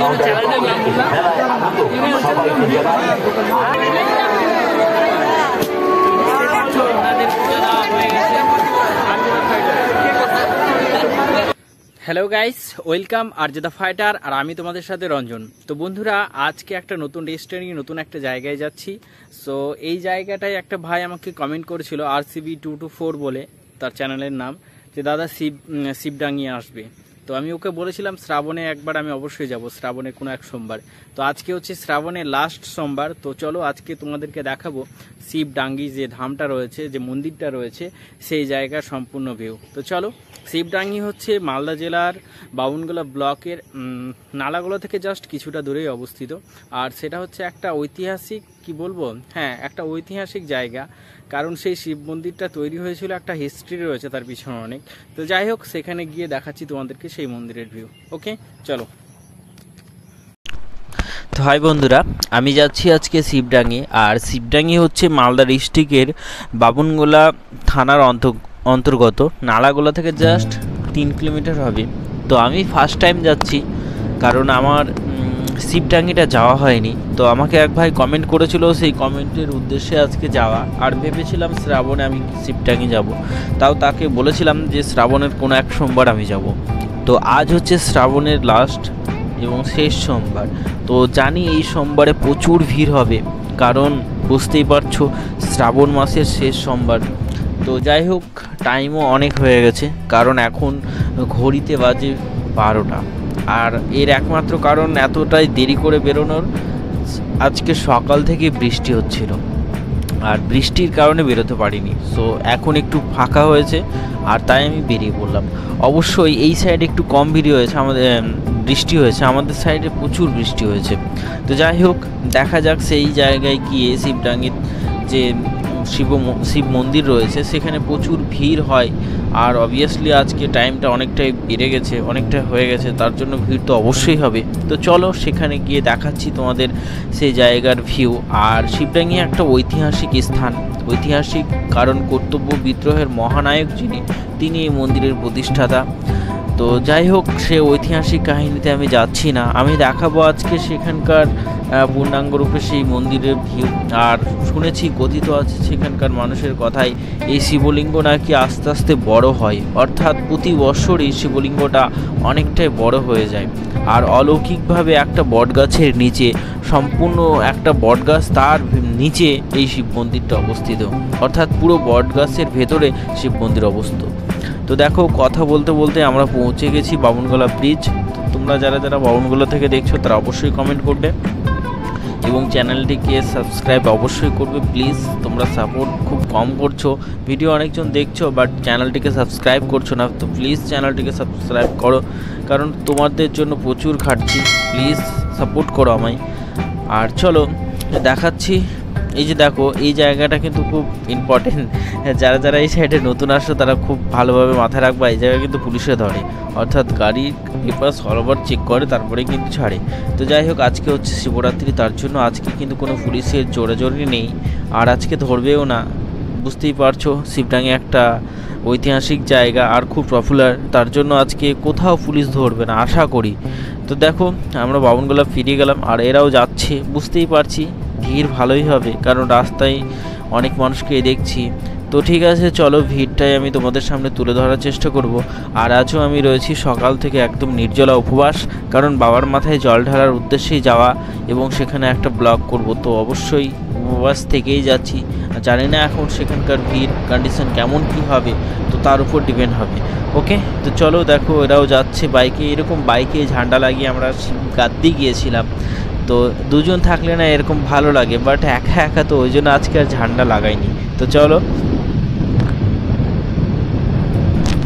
আমার চ্যানেলটা নাম বললাম। হ্যালো গাইস, ওয়েলকাম আরজেদা ফাইটার, আর আমি তোমাদের সাথে রঞ্জন। তো বন্ধুরা, আজকে একটা নতুন রেস্টুরেন্ট, নতুন একটা জায়গায় যাচ্ছি। সো এই জায়গাটায় একটা ভাই আমাকে কমেন্ট করেছিল RCB 224 বলে তার চ্যানেলের নাম, যে দাদা শিবডাঙ্গি আসবে। তো আমি ওকে বলেছিলাম শ্রাবণে একবার আমি অবশ্যই যাব, শ্রাবণের কোনো এক সোমবার। তো আজকে হচ্ছে শ্রাবণের লাস্ট সোমবার। তো চলো আজকে তোমাদেরকে দেখাবো শিবডাঙ্গি যে ধামটা রয়েছে, যে মন্দিরটা রয়েছে, সেই জায়গার সম্পূর্ণ ভিউ। তো চলো। শিবডাঙ্গি হচ্ছে মালদা জেলার বাউনগোলা ব্লকের নালাগোলা থেকে জাস্ট কিছুটা দূরেই অবস্থিত। আর সেটা হচ্ছে একটা ঐতিহাসিক, কি বলবো, হ্যাঁ একটা ঐতিহাসিক জায়গা। কারণ সেই শিব মন্দিরটা তৈরি হয়েছিল, একটা হিস্ট্রি রয়েছে তার পিছনে অনেক। তো যাই হোক, সেখানে গিয়ে দেখাচ্ছি তোমাদেরকে সেই মন্দিরের ভিউ। ওকে চলো। তো হাই বন্ধুরা, আমি যাচ্ছি আজকে শিবডাঙ্গি। আর শিবডাঙ্গি হচ্ছে মালদা ডিস্ট্রিক্টের বাবুনগোলা থানার অন্তর্গত। নালাগোলা থেকে জাস্ট 3 কিলোমিটার হবে। তো আমি ফার্স্ট টাইম যাচ্ছি, কারণ আমার শিবডাঙ্গিটা যাওয়া হয়নি। তো আমাকে এক ভাই কমেন্ট করেছিল, সেই কমেন্টের উদ্দেশ্যে আজকে যাওয়া। আর ভেবেছিলাম শ্রাবণে আমি শিবডাঙ্গি যাব, তাও তাকে বলেছিলাম যে শ্রাবণের কোনো এক সোমবার আমি যাব। তো আজ হচ্ছে শ্রাবণের লাস্ট এবং শেষ সোমবার। তো জানি এই সোমবারে প্রচুর ভিড় হবে, কারণ বুঝতেই পারছো শ্রাবণ মাসের শেষ সোমবার। তো যাই হোক, টাইমও অনেক হয়ে গেছে, কারণ এখন ঘড়িতে বাজে 12টা। আর এর একমাত্র কারণ এতটাই দেরি করে বেরোনোর, আজকে সকাল থেকে বৃষ্টি হচ্ছিল, আর বৃষ্টির কারণে বেরোতে পারিনি। সো এখন একটু ফাঁকা হয়েছে, আর তাই আমি বেরিয়ে পড়লাম। অবশ্যই এই সাইডে একটু কম ভিড় হয়েছে, আমাদের বৃষ্টি হয়েছে, আমাদের সাইডে প্রচুর বৃষ্টি হয়েছে। তো যাই হোক, দেখা যাক সেই জায়গায় গিয়ে শিবডাঙ্গির যে শিব মন্দির রয়েছে সেখানে প্রচুর ভিড় হয়। আর অবভিয়াসলি আজকে টাইমটা অনেকটাই বেড়ে গেছে, অনেকটা হয়ে গেছে, তার জন্য ভিড় তো অবশ্যই হবে। তো চলো সেখানে গিয়ে দেখাচ্ছি তোমাদের সেই জায়গার ভিউ। আর শিবডাঙ্গি একটা ঐতিহাসিক স্থান, ঐতিহাসিক কারণ কর্তব্য বিদ্রোহের মহানায়ক যিনি, তিনি এই মন্দিরের প্রতিষ্ঠাতা। তো যাই হোক, সে ঐতিহাসিক কাহিনীতে আমি যাচ্ছি না, আমি দেখাবো আজকে সেখানকার পূর্ণাঙ্গ রূপে সেই মন্দিরের ভিউ। আর শুনেছি, কথিত আছে সেখানকার মানুষের কথায়, এই শিবলিঙ্গ নাকি আস্তে আস্তে বড় হয়, অর্থাৎ প্রতি বছরই শিবলিঙ্গটা অনেকটাই বড় হয়ে যায়। আর অলৌকিকভাবে একটা বটগাছের নিচে, সম্পূর্ণ একটা বটগাছ, তার নিচে এই শিব মন্দিরটা অবস্থিত, অর্থাৎ পুরো বটগাছের ভেতরে শিব মন্দির অবস্থিত। তো দেখো, কথা বলতে বলতে আমরা পৌঁছে গেছি বামুনগোলা ব্রিজ। তোমরা যারা যারা বামুনগোলা থেকে দেখছো তারা অবশ্যই কমেন্ট করবে এবং চ্যানেলটিকে সাবস্ক্রাইব অবশ্যই করবে প্লিজ। তোমরা সাপোর্ট খুব কম করছো, ভিডিও অনেকজন দেখছো বাট চ্যানেলটিকে সাবস্ক্রাইব করছো না। তো প্লিজ চ্যানেলটিকে সাবস্ক্রাইব করো, কারণ তোমাদের জন্য প্রচুর খাটছি, প্লিজ সাপোর্ট করো আমায়। আর চলো দেখাচ্ছি। এই যে দেখো, এই জায়গাটা কিন্তু খুব ইম্পর্টেন্ট। যারা যারা এই সাইডে নতুন আসো তারা খুব ভালোভাবে মাথায় রাখবা, এই জায়গায় কিন্তু পুলিশে ধরে, অর্থাৎ গাড়ির পেপার সরবার চেক করে তারপরে কিন্তু ছাড়ে। তো যাই হোক, আজকে হচ্ছে শিবরাত্রি, তার জন্য আজকে কিন্তু কোনো পুলিশের জোরাজোরি নেই, আর আজকে ধরবেও না। বুঝতেই পারছো, শিবডাঙ্গি একটা ঐতিহাসিক জায়গা আর খুব পপুলার, তার জন্য আজকে কোথাও পুলিশ ধরবে না আশা করি। তো দেখো, আমরা বামুনগোলা ফিরে গেলাম, আর এরাও যাচ্ছে। বুঝতেই পারছি ভিড় ভালোই হবে, কারণ রাস্তায় অনেক মানুষকে দেখছি। তো ঠিক আছে, চলো ভিড়টাই আমি তোমাদের সামনে তুলে ধরার চেষ্টা করব। আর আজও আমি রয়েছি সকাল থেকে একদম নির্জলা উপবাস, কারণ বাবার মাথায় জল ঢালার উদ্দেশ্যেই যাওয়া এবং সেখানে একটা ব্লগ করব। তো অবশ্যই উপবাস থেকেই যাচ্ছি। জানি না এখন সেখানকার ভিড় কন্ডিশন কেমন কি হবে, তো তার উপর ডিপেন্ড হবে। ওকে, তো চলো দেখো, এরাও যাচ্ছে বাইকে। এরকম বাইকে ঝান্ডা লাগিয়ে আমরা গাদ্দি গিয়েছিলাম। তো দুজন থাকলে না এরকম ভালো লাগে, বাট একা একা তো ওই জন্য আজকে আর ঝান্ডা লাগাইনি। তো চলো।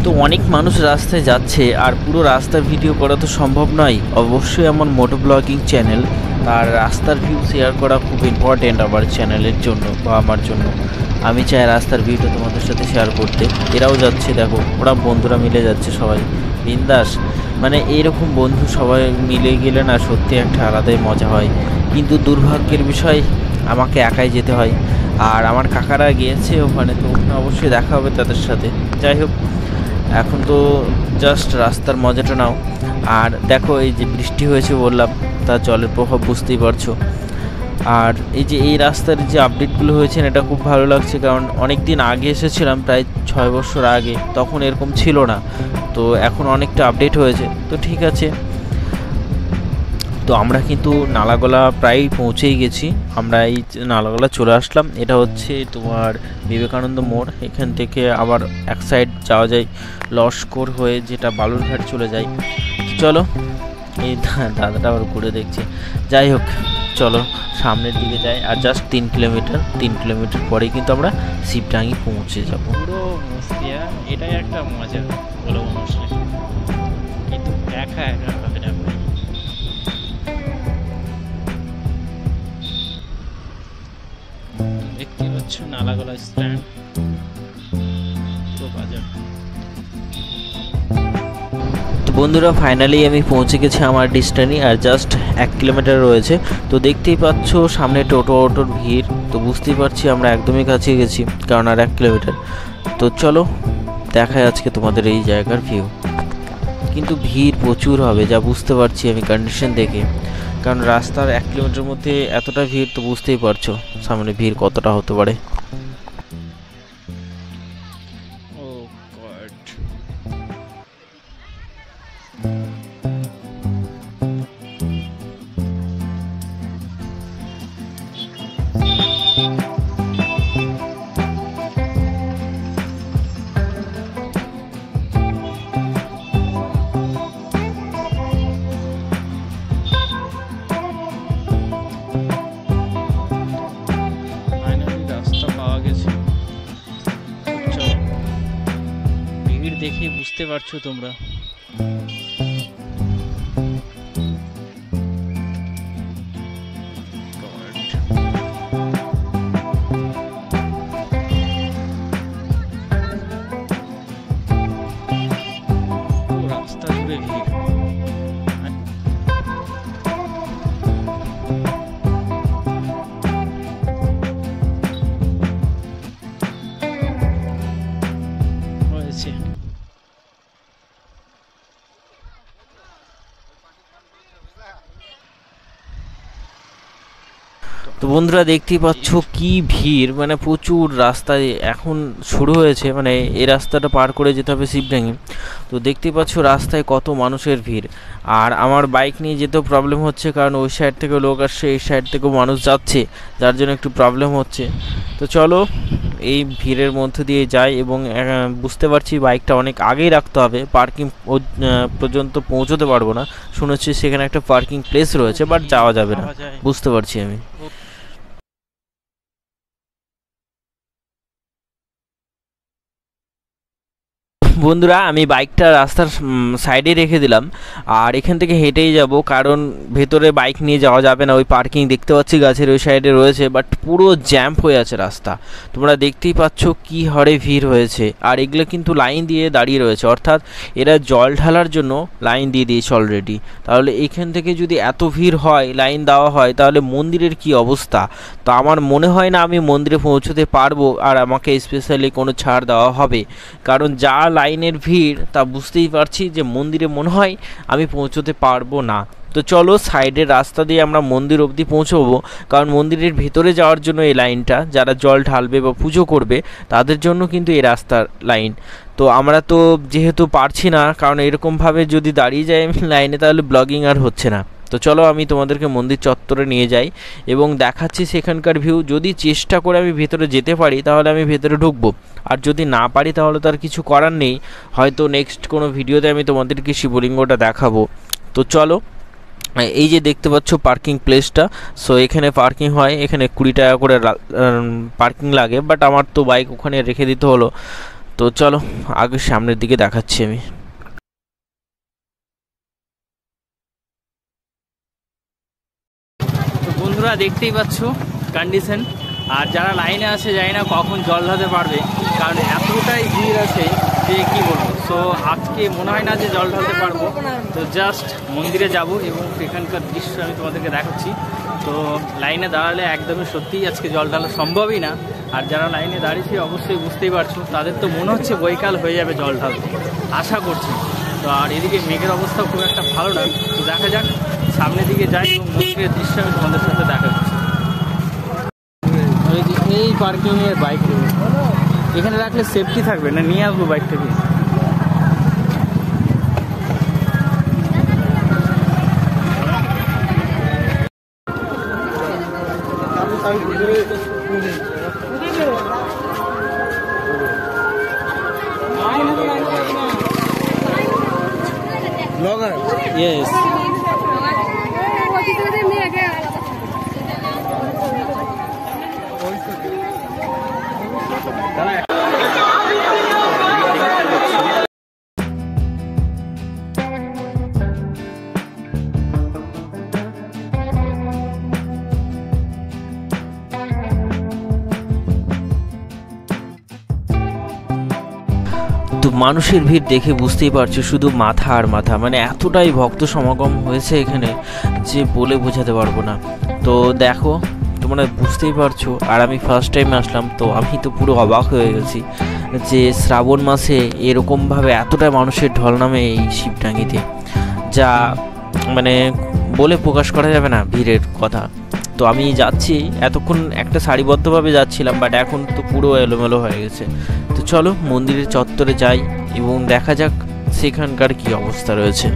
তো অনেক মানুষ রাস্তায় যাচ্ছে, আর পুরো রাস্তার ভিডিও করা তো সম্ভব নয়। অবশ্যই আমার মোটো ব্লগিং চ্যানেল, তার রাস্তার ভিউ শেয়ার করা খুব ইম্পর্টেন্ট আমার চ্যানেলের জন্য বা আমার জন্য। আমি চাই রাস্তার ভিউটা তোমাদের সাথে শেয়ার করতে। এরাও যাচ্ছে, দেখো ওরা বন্ধুরা মিলে যাচ্ছে সবাই বিন্দাস। মানে এইরকম বন্ধু সবাই মিলে গেলে না সত্যি একটা আলাদাই মজা হয়। কিন্তু দুর্ভাগ্যের বিষয়, আমাকে একাই যেতে হয়। আর আমার কাকারা গিয়েছে ওখানে, তো ওখানে অবশ্যই দেখা হবে তাদের সাথে। যাই হোক, এখন তো জাস্ট রাস্তার মজাটা নাও। আর দেখো, এই যে বৃষ্টি হয়েছে বললাম, রাস্তা, জলের প্রভাব বুঝতেই পারছো। আর এই যে এই রাস্তার যে আপডেটগুলো হয়েছে এটা খুব ভালো লাগছে, কারণ অনেক দিন আগে এসেছিলাম, প্রায় 6 বছর আগে, তখন এরকম ছিল না। তো এখন অনেকটা আপডেট হয়েছে, তো ঠিক আছে। তো আমরা কিন্তু নালাগোলা প্রায় পৌঁছেই গেছি। আমরা এই নালাগোলা চলে আসলাম। এটা হচ্ছে তোমার বিবেকানন্দ মোড়। এখান থেকে আবার এক সাইড যাওয়া যায় লস্কর হয়ে, যেটা বালুরঘাট চলে যায়। চলো, এই দাদাটা আবার ঘুরে দেখছি। যাই হোক, চলো সামনের দিকে যাই। আর জাস্ট 3 কিলোমিটার পরেই কিন্তু আমরা শিবডাঙ্গি পৌঁছে যাব। পুরো মুস্তিয়া, এটাই একটা মজা বলে মানুষের, কিন্তু একা একা হবে না। দেখতে পাচ্ছ নালাগোলা স্ট্যান্ড, পুরো বাজার। তো বন্ধুরা, ফাইনালি আমি পৌঁছে গেছি আমার ডিস্টেন্সে, আর জাস্ট 1 কিলোমিটার রয়েছে। তো দেখতেই পাচ্ছ সামনে টোটোর ভিড়, তো বুঝতেই পারছি আমরা একদমই কাছে গেছি, কারণ আর 1 কিলোমিটার। তো চলো দেখাই আজকে তোমাদের এই জায়গার ভিউ। কিন্তু ভিড় প্রচুর হবে, যা বুঝতে পারছি আমি কন্ডিশন দেখে, কারণ রাস্তার 1 কিলোমিটার মধ্যে এতটা ভিড়, তো বুঝতেই পারছো সামনে ভিড় কতটা হতে পারে। দেখে বুঝতে পারছো তোমরা। রাস্তা জুড়ে ভিড়। তো বন্ধুরা, দেখতেই পাচ্ছ কি ভিড়, মানে প্রচুর রাস্তায় এখন শুরু হয়েছে, মানে এই রাস্তাটা পার করে যেতে হবে শিবডাঙ্গি। তো দেখতেই পাচ্ছ রাস্তায় কত মানুষের ভিড়। আর আমার বাইক নিয়ে যেতেও প্রবলেম হচ্ছে, কারণ ওই সাইড থেকেও লোক আসছে, এই সাইড থেকেও মানুষ যাচ্ছে, যার জন্য একটু প্রবলেম হচ্ছে। তো চলো এই ভিড়ের মধ্যে দিয়ে যাই, এবং বুঝতে পারছি বাইকটা অনেক আগেই রাখতে হবে, পার্কিং পর্যন্ত পৌঁছতে পারবো না। শুনেছি সেখানে একটা পার্কিং প্লেস রয়েছে, বাট যাওয়া যাবে না, বুঝতে পারছি আমি। বন্ধুরা, আমি বাইকটা রাস্তার সাইডে রেখে দিলাম, আর এখান থেকে হেঁটেই যাব, কারণ ভেতরে বাইক নিয়ে যাওয়া যাবে না। ওই পার্কিং দেখতে পাচ্ছি গাছের ওই সাইডে রয়েছে, বাট পুরো জ্যাম্প হয়ে আছে রাস্তা। তোমরা দেখতেই পাচ্ছ কি হারে ভিড় হয়েছে। আর এগুলো কিন্তু লাইন দিয়ে দাঁড়িয়ে রয়েছে, অর্থাৎ এরা জল ঢালার জন্য লাইন দিয়ে দিয়েছে অলরেডি। তাহলে এখান থেকে যদি এত ভিড় হয়, লাইন দেওয়া হয়, তাহলে মন্দিরের কি অবস্থা। তো আমার মনে হয় না আমি মন্দিরে পৌঁছতে পারবো, আর আমাকে স্পেশালি কোনো ছাড় দেওয়া হবে, কারণ যা লাইনের ভিড় তা বুঝতেই পারছি যে মন্দিরে মনে হয় আমি পৌঁছতে পারবো না। তো চলো সাইডের রাস্তা দিয়ে আমরা মন্দির অবধি পৌঁছবো, কারণ মন্দিরের ভেতরে যাওয়ার জন্য এই লাইনটা, যারা জল ঢালবে বা পুজো করবে তাদের জন্য কিন্তু এই রাস্তার লাইন। তো আমরা তো যেহেতু পারছি না, কারণ এরকমভাবে যদি দাঁড়িয়ে যাই আমি লাইনে, তাহলে ব্লগিং আর হচ্ছে না। তো চলো আমি তোমাদেরকে মন্দির চত্বরে নিয়ে যাই এবং দেখাচ্ছি সেখানকার ভিউ। যদি চেষ্টা করে আমি ভেতরে যেতে পারি তাহলে আমি ভেতরে ঢুকবো, আর যদি না পারি তাহলে তো আর কিছু করার নেই। হয়তো নেক্সট কোনো ভিডিওতে আমি তোমাদেরকে শিবলিঙ্গটা দেখাবো। তো চলো, এই যে দেখতে পাচ্ছ পার্কিং প্লেসটা, সো এখানে পার্কিং হয়, এখানে 20 টাকা করে পার্কিং লাগে, বাট আমার তো বাইক ওখানে রেখে দিতে হলো। তো চলো আগে সামনের দিকে দেখাচ্ছি আমি। তো বন্ধুরা, দেখতেই পাচ্ছ কন্ডিশন। আর যারা লাইনে আছে জানি না কখন জল ঢালতে পারবে, কারণ এতটাই ভিড় আছে যে কি বলবো। সো আজকে মনে হয় না যে জল ঢালতে পারবো। তো জাস্ট মন্দিরে যাব এবং সেখানকার দৃশ্য আমি তোমাদেরকে দেখাচ্ছি। তো লাইনে দাঁড়ালে একদমই সত্যিই আজকে জল ঢালা সম্ভবই না। আর যারা লাইনে দাঁড়িয়েছে অবশ্যই বুঝতেই পারছো, তাদের তো মনে হচ্ছে বৈকাল হয়ে যাবে জল ঢালতে, আশা করছি। তো আর এদিকে মেঘের অবস্থা খুব একটা ভালো না, তো দেখা যাক সামনের দিকে যাই এবং মন্দিরের দৃশ্য আমি তোমাদের সাথে দেখাচ্ছি। এই পার্কিং এর বাইক এখানে রাখলে সেফটি থাকবে না, নিয়ে আসবো বাইকটাকে। Yes. তো মানুষের ভিড় দেখে বুঝতেই পারছো শুধু মাথা আর মাথা, মানে এতটাই ভক্ত সমাগম হয়েছে এখানে যে বলে বোঝাতে পারবো না। তো দেখো তোমরা বুঝতেই পারছো, আর আমি ফার্স্ট টাইম আসলাম, তো আমি তো পুরো অবাক হয়ে গেছি যে শ্রাবণ মাসে এরকমভাবে এতটা মানুষের ঢল নামে এই শিবডাঙ্গিতে, যা মানে বলে প্রকাশ করা যাবে না ভিড়ের কথা। তো আমি যাচ্ছি, এতক্ষণ একটা সারিবদ্ধভাবে যাচ্ছিলাম, বাট এখন তো পুরো এলোমেলো হয়ে গেছে। তো চলো মন্দিরের চত্বরে যাই এবং দেখা যাক সেখানকার কি অবস্থা রয়েছে।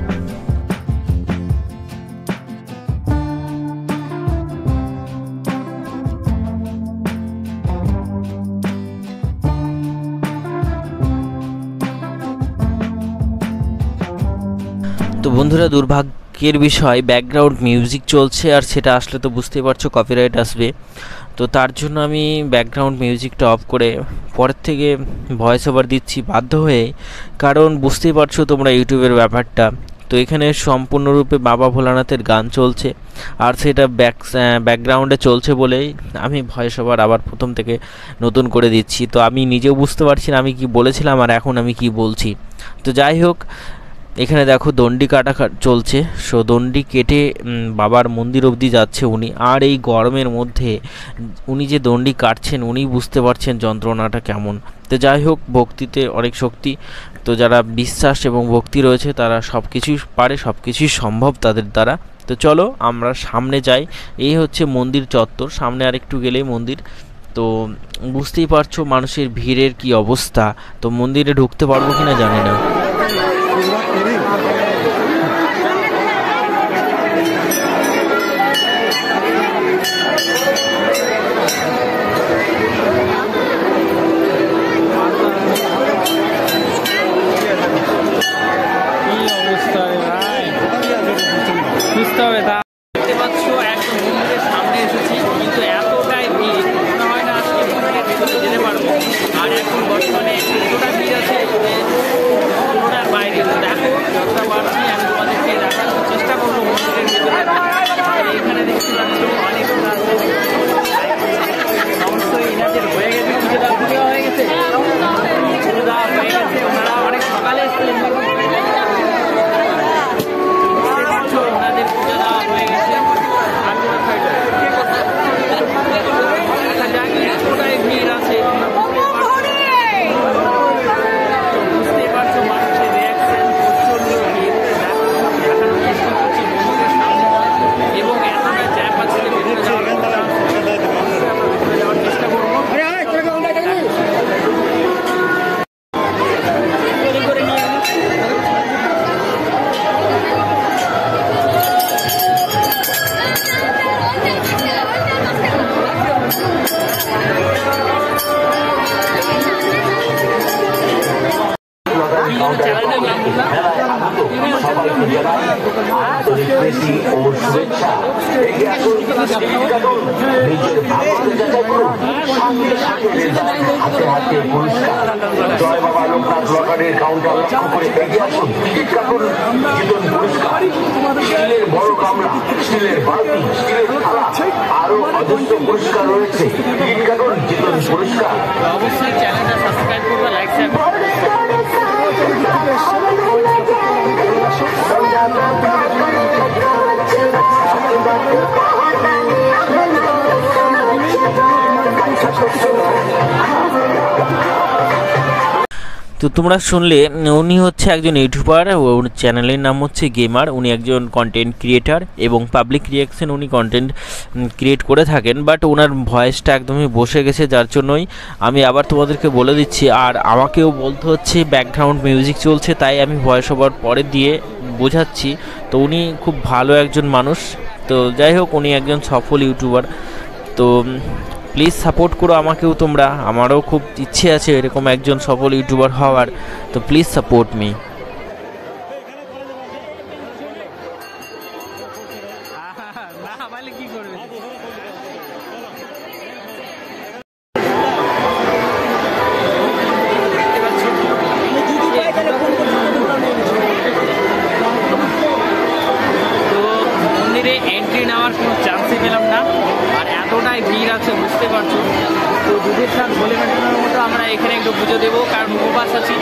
তো বন্ধুরা, দুর্ভাগ্যের বিষয় ব্যাকগ্রাউন্ড মিউজিক চলছে, আর সেটা আসলে তো বুঝতেই পারছো কপিরাইট আসবে। তো তার জন্য আমি ব্যাকগ্রাউন্ড মিউজিকটা অফ করে পরের থেকে ভয়েস ওভার দিচ্ছি বাধ্য হয়ে, কারণ বুঝতেই পারছো তোমরা ইউটিউবের ব্যাপারটা। তো এখানে সম্পূর্ণরূপে বাবা ভোলানাথের গান চলছে, আর সেটা ব্যাকগ্রাউন্ডে চলছে বলেই আমি ভয়েস ওভার আবার প্রথম থেকে নতুন করে দিচ্ছি। তো আমি নিজেও বুঝতে পারছি না আমি কি বলেছিলাম আর এখন আমি কি বলছি। তো যাই হোক, এখানে দেখো দণ্ডি কাটা চলছে। সো দণ্ডি কেটে বাবার মন্দির অবধি যাচ্ছে উনি, আর এই গরমের মধ্যে উনি যে দণ্ডি কাটছেন উনি বুঝতে পারছেন যন্ত্রণাটা কেমন। তো যাই হোক, ভক্তিতে অনেক শক্তি। তো যারা বিশ্বাস এবং ভক্তি রয়েছে তারা সব কিছুই পারে, সব কিছুই সম্ভব তাদের দ্বারা। তো চলো আমরা সামনে যাই। এই হচ্ছে মন্দির চত্বর, সামনে আর একটু গেলেই মন্দির। তো বুঝতেই পারছো মানুষের ভিড়ের কি অবস্থা। তো মন্দিরে ঢুকতে পারবো কিনা জানি না। বুঝতে হবে তা দেখতে পাচ্ছ একদম মন্দিরের সামনে এসেছি, কিন্তু এতটাই ভিড় মনে হয় না আজকে মন্দিরের ভেতরে যেতে পারবো। আর এখন বর্তমানে এতটা ভিড় আছে পুরোটার বাইরে। দেখো যতটা পারছি আমি তোমাদেরকে দেখানোর চেষ্টা করবো মন্দিরের ভেতরে। এখানে দেখতে পাচ্ছ অনেকটা অবশ্যই এনাদের হয়ে গেছে, পুজো দেওয়া হয়ে গেছে, পুজো দেওয়া হয়ে গেছে। ওনারা অনেক সকালে এসেছিলেন, ওনাদের পুজো দেওয়া হয়ে গেছে। এতটাই ভিড় আছে বুঝতেই পারছো, মানুষের রিয়াকশন প্রচন্ড ভিড়। দেখানোর চেষ্টা করছি মন্দিরের সামনে, এবং এতটা জ্যাম আছে ভেতরে যাওয়ার চেষ্টা করবো। জয় বাবা লোকনাথ ব্লগারের কাউন্টার লক্ষ্য করে এগিয়ে আসুন। স্টিলের বড় গামলা, স্টিলের বালতি, স্টিলের থালা, আরো অজস্র পুরস্কার রয়েছে। টিকিট কাটুন, জিতুন পুরস্কার। অবশ্যই চ্যানেলটা সাবস্ক্রাইব করবে, লাইক শেয়ার তো তোমরা শুনলে উনি হচ্ছে একজন ইউটিউবার, ওর চ্যানেলের নাম হচ্ছে গেমার। উনি একজন কন্টেন্ট ক্রিয়েটার এবং পাবলিক রিয়াকশন উনি কন্টেন্ট ক্রিয়েট করে থাকেন, বাট ওনার ভয়েসটা একদমই বসে গেছে, যার জন্যই আমি আবার তোমাদেরকে বলে দিচ্ছি। আর আমাকেও বলতে হচ্ছে ব্যাকগ্রাউন্ড মিউজিক চলছে, তাই আমি ভয়েস ওভার পরে দিয়ে বোঝাচ্ছি। তো উনি খুব ভালো একজন মানুষ। তো যাই হোক, উনি একজন সফল ইউটিউবার। তো প্লিজ সাপোর্ট করো আমাকেও তোমরা, আমারও খুব ইচ্ছে আছে এরকম একজন সফল ইউটিউবার হওয়ার। তো প্লিজ সাপোর্ট মি। কি করবে? এন্ট্রি নেওয়ার কোনো চান্সই পেলাম না, আর এতটাই ভিড় আছে বুঝতে পারছো। তো দুধের সাথ বলে মেটানোর মতো আমরা এখানে একটু পুজো দেবো, কারণ উপবাস আছি।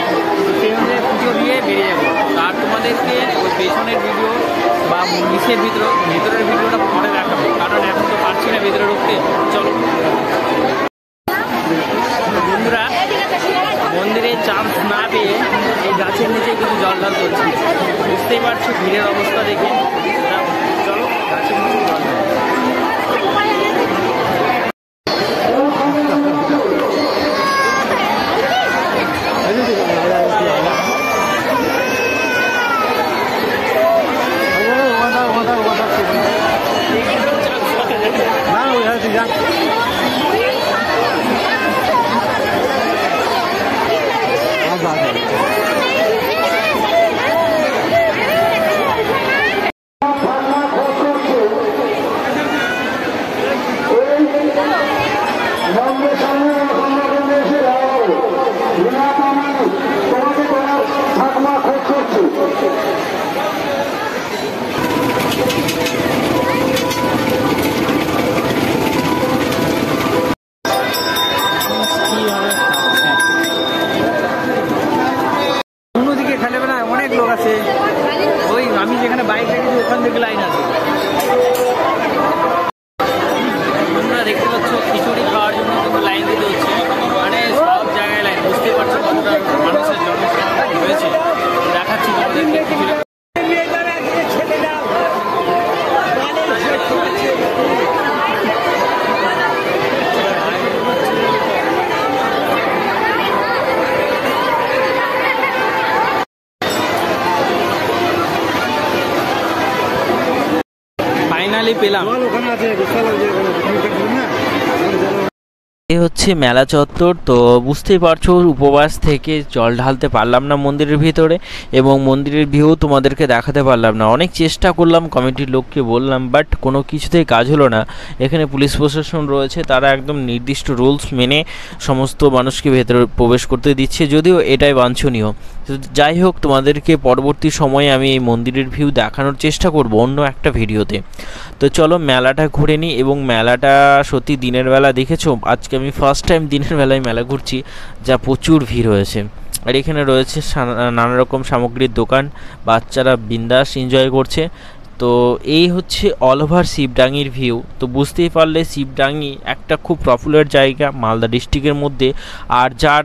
সেই অনুযায়ী পুজো দিয়ে বেরিয়ে যাবো। আর তোমাদেরকে ওই পেছনের ভিডিও বা নিচের ভিতরের ভিডিওটা পরে দেখাবো, কারণ এখন তো পারছি না ভিতরে ঢুকতে। চলো বন্ধুরা, মন্দিরে চান্স না পেয়ে এই গাছের নিচে কিছু জল ঢাল করছি। বুঝতেই পারছো ভিড়ের অবস্থা দেখে। চলো গাছের নিচে জল ঢাল। অন্যদিকে খেলে না, অনেক লোক আছে। ওই আমি যেখানে বাইক রেখেছি ওখান থেকে লাইন আছে। তোমরা দেখতে পাচ্ছ খিচুড়ি খাওয়ার জন্য কিন্তু লাইন দিতে হচ্ছে, মানে সব জায়গায় লাইন। বুঝতে পারছো কতটা মানুষের জনসংখ্যা হয়েছে। দেখাচ্ছি তোমাদেরকে খিচুড়ি। ফাইনালি পেলাম। এই হচ্ছে মেলা চত্বর। তো বুঝতেই পারছো উপবাস থেকে জল ঢালতে পারলাম না মন্দিরের ভিতরে, এবং মন্দিরের ভিউ তোমাদেরকে দেখাতে পারলাম না। অনেক চেষ্টা করলাম, কমিটির লোককে বললাম, বাট কোনো কিছুতেই কাজ হলো না। এখানে পুলিশ প্রশাসন রয়েছে, তারা একদম নির্দিষ্ট রুলস মেনে সমস্ত মানুষকে ভেতরে প্রবেশ করতে দিচ্ছে, যদিও এটাই বাঞ্ছনীয়। তো যাই হোক, তোমাদেরকে পরবর্তী সময়ে আমি এই মন্দিরের ভিউ দেখানোর চেষ্টা করব অন্য একটা ভিডিওতে। তো চলো মেলাটা ঘুরে নিই। এবং মেলাটা সত্যি দিনের বেলা দেখেছো, আজকে আমি ফার্স্ট টাইম দিনের বেলায় মেলা ঘুরছি, যা প্রচুর ভিড় হয়েছে। আর এখানে রয়েছে নানা রকম সামগ্রীর দোকান, বাচ্চারা বিন্দাস এনজয় করছে। তো এই হচ্ছে অল ওভার শিবডাঙ্গির ভিউ। তো বুঝতেই পারলে শিবডাঙ্গি একটা খুব পপুলার জায়গা মালদা ডিস্ট্রিক্টের মধ্যে, আর যার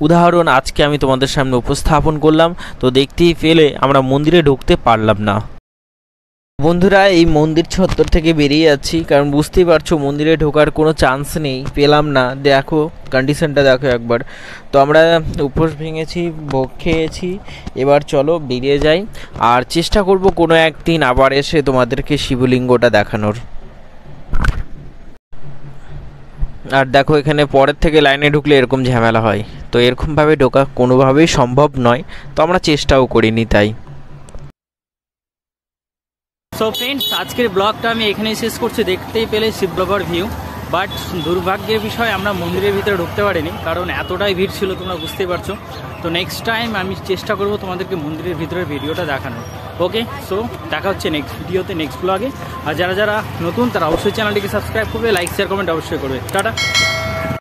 উদাহরণ আজকে আমি তোমাদের সামনে উপস্থাপন করলাম। তো দেখতেই পেলে আমরা মন্দিরে ঢুকতে পারলাম না। বন্ধুরা, এই মন্দির চত্বর থেকে বেরিয়ে যাচ্ছি, কারণ বুঝতেই পারছো মন্দিরে ঢোকার কোনো চান্স নেই, পেলাম না। দেখো কন্ডিশনটা দেখো একবার। তো আমরা উপোস ভেঙেছি, ভোগ খেয়েছি, এবার চলো বেরিয়ে যাই। আর চেষ্টা করব কোনো একদিন আবার এসে তোমাদেরকে শিবলিঙ্গটা দেখানোর। আর দেখো এখানে পরের থেকে লাইনে ঢুকলে এরকম ঝামেলা হয়, তো এরকমভাবে ঢোকা কোনোভাবেই সম্ভব নয়। তো আমরা চেষ্টাও করিনি তাই। সো ফ্রেন্ডস, আজকের ব্লগটা আমি এখানেই শেষ করছি। দেখতেই পেলে শিববাবার ভিউ, বাট দুর্ভাগ্যের বিষয় আমরা মন্দিরের ভিতরে ঢুকতে পারিনি, কারণ এতটাই ভিড় ছিল, তোমরা বুঝতেই পারছো। তো নেক্সট টাইম আমি চেষ্টা করব তোমাদেরকে মন্দিরের ভিতরের ভিডিওটা দেখানোর। ওকে, সো দেখা হচ্ছে নেক্সট ভিডিওতে, নেক্সট ব্লগে। আর যারা যারা নতুন তারা অবশ্যই চ্যানেলটিকে সাবস্ক্রাইব করবে, লাইক শেয়ার কমেন্ট অবশ্যই করবে। টাটা।